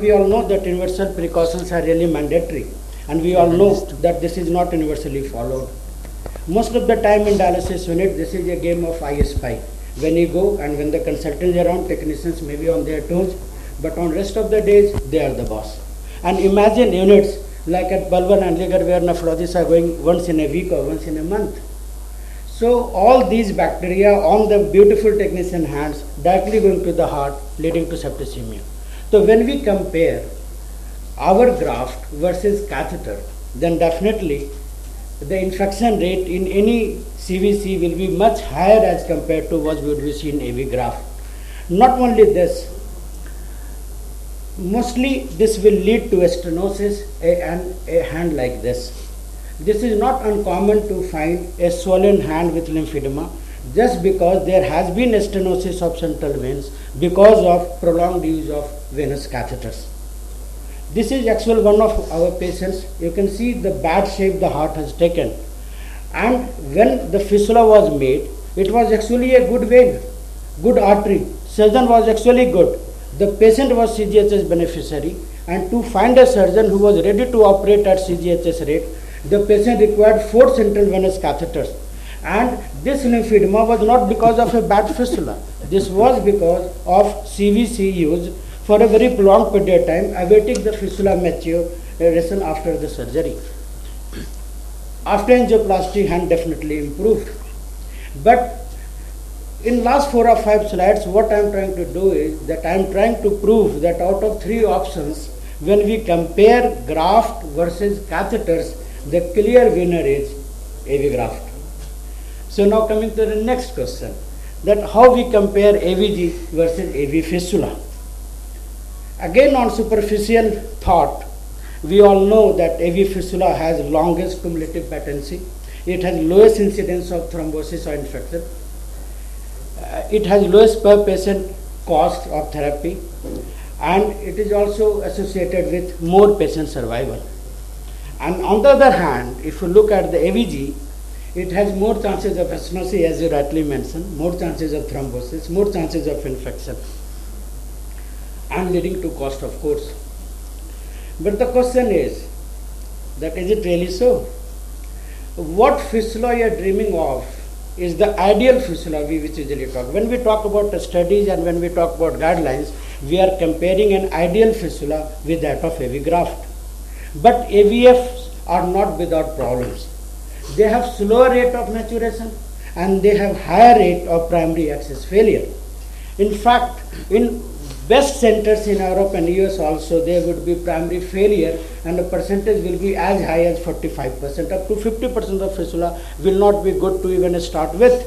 we all know that universal precautions are really mandatory, and we all know that this is not universally followed. Most of the time in dialysis unit, this is a game of I spy. When you go and when the consultants are around, technicians may be on their toes, but on rest of the days, they are the boss. And imagine units like at Balban and Ligar where nephrologists are going once in a week or once in a month. So all these bacteria on the beautiful technician hands directly going to the heart, leading to septicemia. So when we compare our graft versus catheter, then definitely the infection rate in any CVC will be much higher as compared to what would we see in AV graft. Not only this, mostly this will lead to a stenosis and a hand like this. This is not uncommon to find a swollen hand with lymphedema just because there has been a stenosis of central veins because of prolonged use of venous catheters. This is actually one of our patients. You can see the bad shape the heart has taken. And when the fistula was made, it was actually a good vein, good artery. Surgeon was actually good. The patient was CGHS beneficiary, and to find a surgeon who was ready to operate at CGHS rate, the patient required 4 central venous catheters. And this lymphedema was not because of a bad fistula. This was because of CVC use for a very prolonged period of time, awaiting the fistula maturation after the surgery. After angioplasty, hand definitely improved. But in last 4 or 5 slides, what I am trying to do is that I am trying to prove that out of 3 options, when we compare graft versus catheters, the clear winner is AV graft. So now coming to the next question, that how we compare AVG versus AV fistula. Again, on superficial thought, we all know that AV fistula has longest cumulative patency. It has lowest incidence of thrombosis or infection. It has lowest per patient cost of therapy, and it is also associated with more patient survival. And on the other hand, if you look at the AVG, it has more chances of stenosis, as you rightly mentioned, more chances of thrombosis, more chances of infection, and leading to cost, of course. But the question is that is it really so? What fistula you are dreaming of is the ideal fistula we which usually talk. When we talk about the studies and when we talk about guidelines, we are comparing an ideal fistula with that of AV graft. But AVFs are not without problems. They have slower rate of maturation and they have higher rate of primary access failure. In fact, in best centers in Europe and US also, there would be primary failure and the percentage will be as high as 45%. Up to 50% of fistula will not be good to even start with.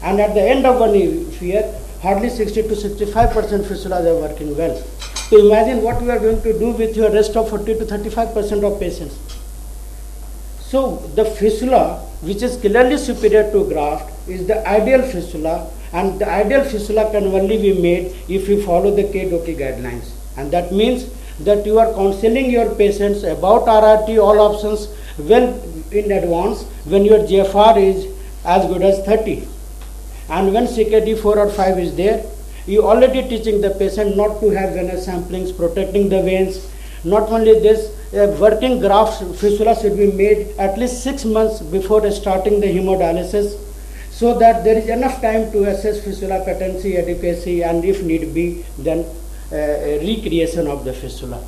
And at the end of 1 year, hardly 60 to 65% fistulas are working well. So imagine what we are going to do with your rest of 40 to 35% of patients. So the fistula, which is clearly superior to graft, is the ideal fistula, and the ideal fistula can only be made if you follow the KDOQI guidelines. And that means that you are counseling your patients about RRT, all options, well in advance when your GFR is as good as 30. And when CKD 4 or 5 is there, you already teaching the patient not to have venous samplings, protecting the veins. Not only this, a working graft fistula should be made at least 6 months before starting the hemodialysis, so that there is enough time to assess fistula patency, adequacy, and if need be, then recreation of the fistula.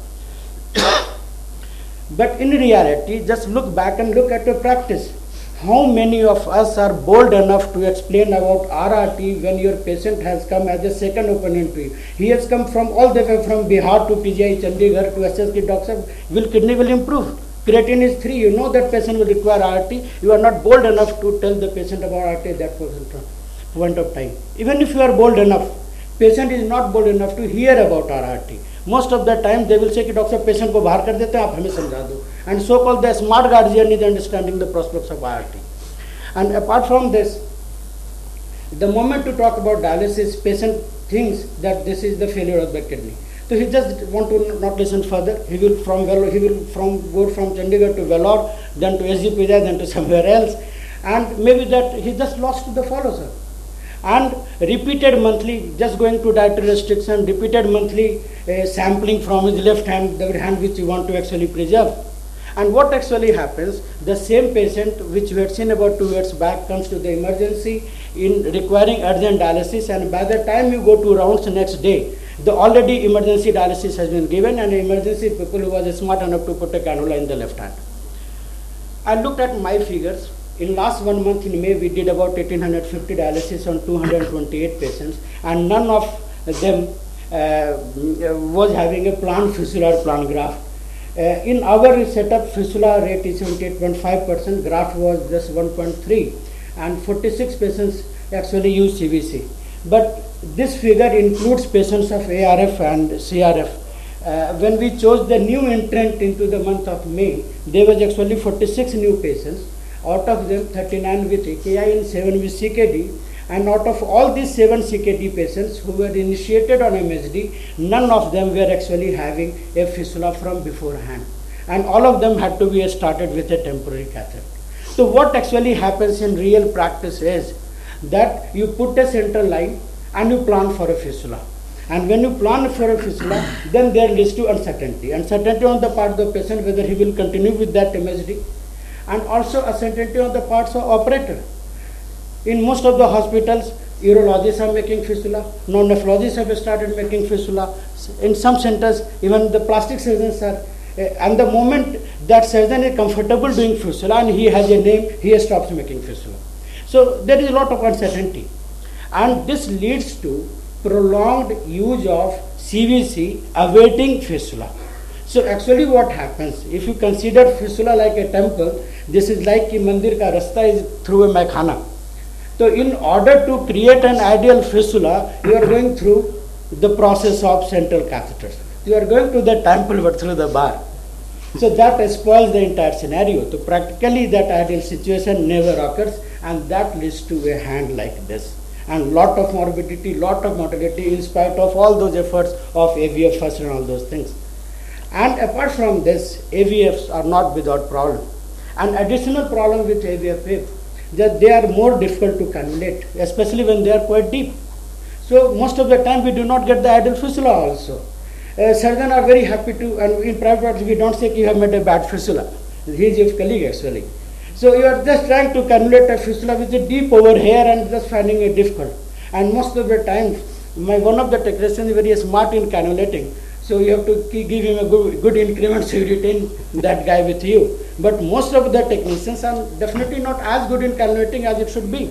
But in reality, just look back and look at your practice. How many of us are bold enough to explain about RRT when your patient has come as a second opinion to you? He has come from all the way from Bihar to PGI Chandigarh to assess the doctor, will kidney will improve. Creatine is 3, you know that patient will require RRT. You are not bold enough to tell the patient about RRT at that point of time. Even if you are bold enough, patient is not bold enough to hear about RRT. Most of the time they will say कि doctor patient को बाहर कर देते हैं, आप हमें समझा दो. And so called the smart guardian is understanding the prospects of RRT. And apart from this, the moment to talk about dialysis, patient thinks that this is the failure of the kidney. So he just want to not listen further. He will go from Chandigarh to Vellore, then to SGPJ, then to somewhere else, and maybe that he just lost the follow-up. and repeated monthly, just going to dietary restriction, repeated monthly sampling from his left hand, the hand which you want to actually preserve. And what actually happens, the same patient which we had seen about 2 years back comes to the emergency in requiring urgent dialysis, and by the time you go to rounds next day, the already emergency dialysis has been given, and the emergency people who was smart enough to put a cannula in the left hand. I looked at my figures. In last 1 month in May, we did about 1850 dialysis on 228 patients, and none of them was having a planned fistula or planned graft. In our setup, fistula rate is 78.5%, graft was just 1.3, and 46 patients actually used CVC. But this figure includes patients of ARF and CRF. When we chose the new entrant into the month of May, there was actually 46 new patients. Out of them, 39 with AKI and 7 with CKD. And out of all these 7 CKD patients who were initiated on MSD, none of them were actually having a fistula from beforehand. And all of them had to be started with a temporary catheter. So what actually happens in real practice is that you put a central line and you plan for a fistula. And when you plan for a fistula, then there leads to uncertainty. Uncertainty on the part of the patient whether he will continue with that MSD, and also uncertainty on the parts of operator. In most of the hospitals, urologists are making fistula, non-nephrologists have started making fistula. In some centers, even the plastic surgeons are, and the moment that surgeon is comfortable doing fistula and he has a name, he stops making fistula. So there is a lot of uncertainty, and this leads to prolonged use of CVC awaiting fistula. So actually what happens, if you consider fistula like a temple, this is like ki mandir ka rasta is through a maikhana. So in order to create an ideal fistula, you are going through the process of central catheters. You are going to the temple but through the bar. So that spoils the entire scenario. So practically that ideal situation never occurs, and that leads to a hand like this. And lot of morbidity, lot of mortality in spite of all those efforts of AVF first and all those things. And apart from this, AVFs are not without problem. An additional problem with AVF is that they are more difficult to cannulate, especially when they are quite deep. So most of the time we do not get the ideal fistula also. Surgeons are very happy to, and in private practice we don't say you have made a bad fistula. He is your colleague actually. So you are just trying to cannulate a fistula which is deep over here and just finding it difficult. And most of the time, one of the technicians is very smart in cannulating. So you have to give him a good increment so you retain that guy with you. But most of the technicians are definitely not as good in cannulating as it should be.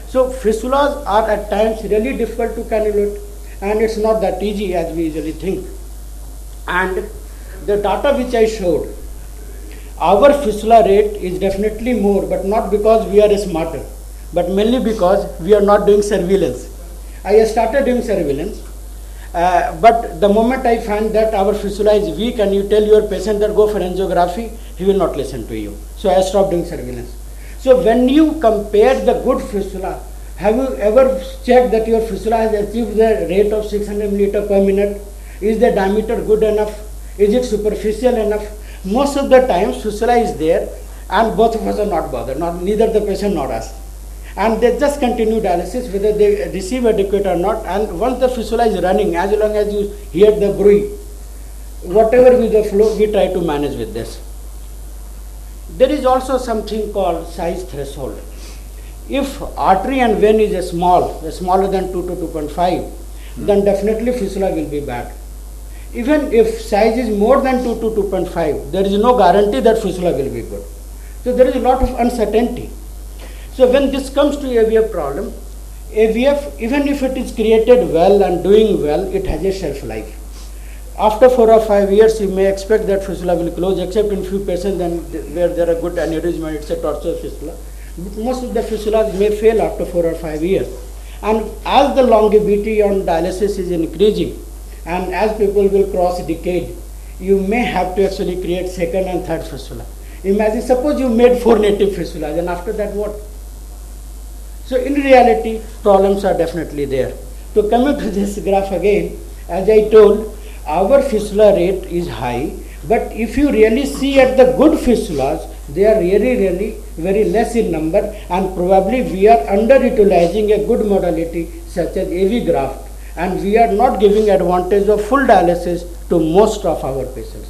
So fistulas are at times really difficult to cannulate, and it's not that easy as we usually think. And the data which I showed, our fistula rate is definitely more, but not because we are smarter, but mainly because we are not doing surveillance. I started doing surveillance, but the moment I find that our fistula is weak and you tell your patient that go for angiography, he will not listen to you. So I stopped doing surveillance. So when you compare the good fistula, have you ever checked that your fistula has achieved the rate of 600 milliliter per minute? Is the diameter good enough? Is it superficial enough? Most of the times fistula is there and both of us are not bothered, neither the patient nor us. And they just continue dialysis whether they receive adequate or not, and once the fistula is running, as long as you hear the bruit, whatever with the flow, we try to manage with this. There is also something called size threshold. If artery and vein is smaller than 2 to 2.5, then definitely fistula will be bad. Even if size is more than 2 to 2.5, there is no guarantee that fistula will be good. So there is a lot of uncertainty. So when this comes to AVF problem, AVF, even if it is created well and doing well, it has a shelf life. After 4 or 5 years, you may expect that fistula will close, except in few patients where there are good aneurysm, it's a tortuous fistula. But most of the fistulas may fail after 4 or 5 years. And as the longevity on dialysis is increasing, and as people will cross decade, you may have to actually create second and third fistula. Imagine, suppose you made 4 native fistulas, and after that what? So in reality, problems are definitely there. So coming to this graph again, as I told, our fistula rate is high, but if you really see at the good fistulas, They are really very less in number, and probably we are underutilizing a good modality such as AV graft, and we are not giving advantage of full dialysis to most of our patients.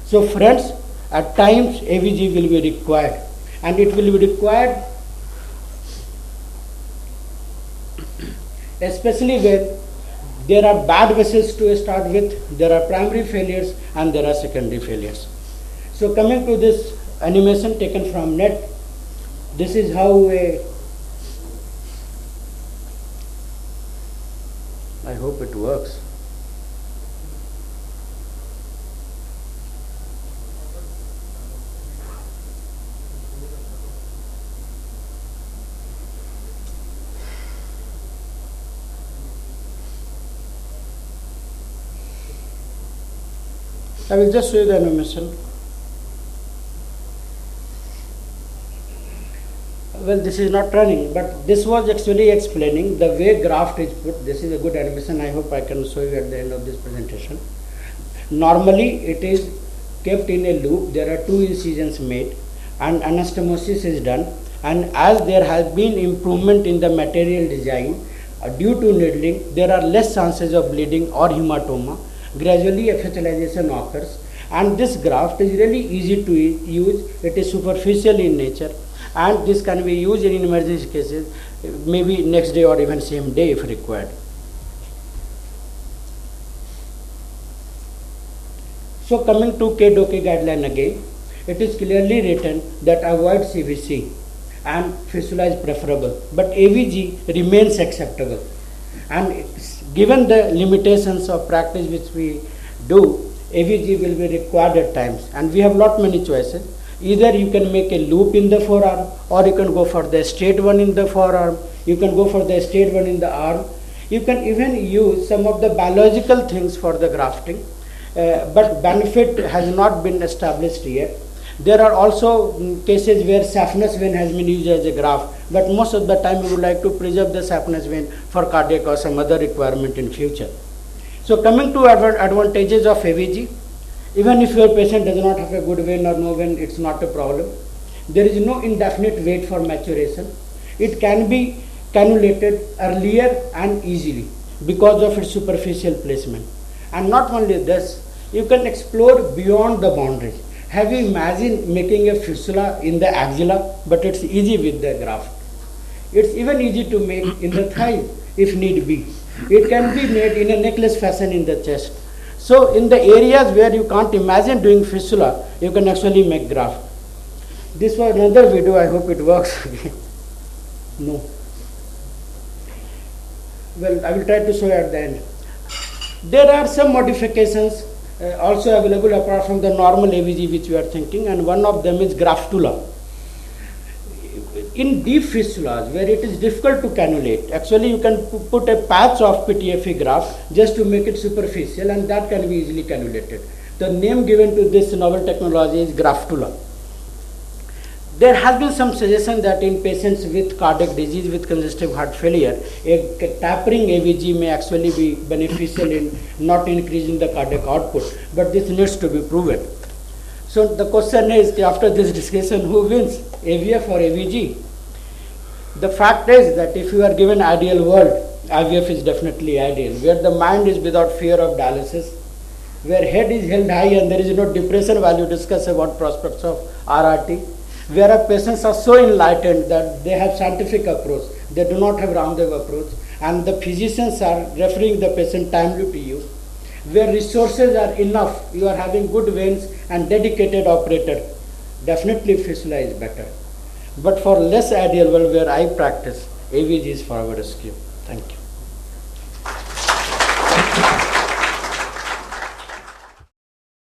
So friends, at times AVG will be required, and it will be required especially when there are bad vessels to start with, there are primary failures and there are secondary failures. So coming to this animation taken from net, this is how I hope it works. I will just show you the animation. Well, this is not running, but this was actually explaining the way graft is put. This is a good animation. I hope I can show you at the end of this presentation. Normally, it is kept in a loop. There are 2 incisions made, and anastomosis is done. And as there has been improvement in the material design, due to needling, there are less chances of bleeding or hematoma. Gradually epithelialization occurs, and this graft is really easy to use. It is superficial in nature, and this can be used in emergency cases, maybe next day or even same day if required. So coming to KDOK guideline again, it is clearly written that avoid CVC and fistula is preferable, but AVG remains acceptable. And given the limitations of practice which we do, AVG will be required at times, and we have lot many choices. Either you can make a loop in the forearm, or you can go for the straight one in the forearm, you can go for the straight one in the arm. You can even use some of the biological things for the grafting, but benefit has not been established yet. There are also cases where saphenous vein has been used as a graft, but most of the time we would like to preserve the saphenous vein for cardiac or some other requirement in future. So coming to advantages of AVG, even if your patient does not have a good vein or no vein, it's not a problem. There is no indefinite wait for maturation. It can be cannulated earlier and easily because of its superficial placement. And not only this, you can explore beyond the boundaries. Have you imagined making a fistula in the axilla, but it's easy with the graft. It's even easy to make in the thigh if need be. It can be made in a necklace fashion in the chest. So in the areas where you can't imagine doing fistula, you can actually make graft. This was another video, I hope it works. No. Well, I will try to show you at the end. There are some modifications also available apart from the normal AVG which we are thinking, and one of them is graftula. In deep fistulas where it is difficult to cannulate, actually you can put a patch of PTFE graft just to make it superficial, and that can be easily cannulated. The name given to this novel technology is graftula. There has been some suggestion that in patients with cardiac disease with congestive heart failure, a tapering AVG may actually be beneficial in not increasing the cardiac output, but this needs to be proven. So the question is, after this discussion, who wins, AVF or AVG? The fact is that if you are given ideal world, IVF is definitely ideal, where the mind is without fear of dialysis, where head is held high and there is no depression while you discuss about prospects of RRT, where our patients are so enlightened that they have scientific approach, they do not have Ramdev approach, and the physicians are referring the patient timely to you, where resources are enough, you are having good veins and dedicated operator, definitely fistula is better. But for less ideal world where I practice, AVG is for our rescue. Thank you.